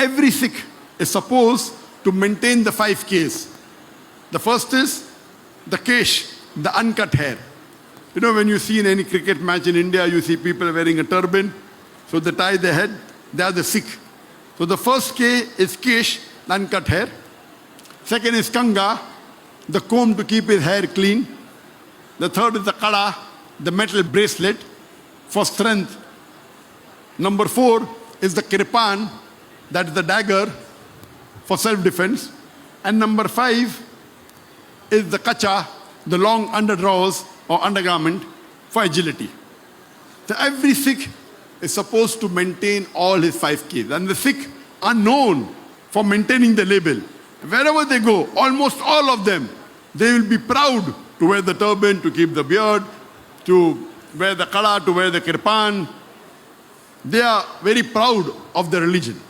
every Sikh is supposed to maintain the 5 Ks. The first is the kesh, the uncut hair. You know, when you see in any cricket match in India, you see people wearing a turban, so they tie their head, they are the Sikh. So the first K is kesh, the uncut hair. Second is kanga, the comb to keep his hair clean. The third is the kada, the metal bracelet for strength. Number 4 is the kirpan, that is the dagger for self-defense. And number 5 is the kacha, the long underdrawers or undergarment for agility. So every Sikh is supposed to maintain all his 5 Ks. And the Sikh are known for maintaining the label. Wherever they go, almost all of them, they will be proud to wear the turban, to keep the beard, to wear the kala, to wear the kirpan. They are very proud of their religion.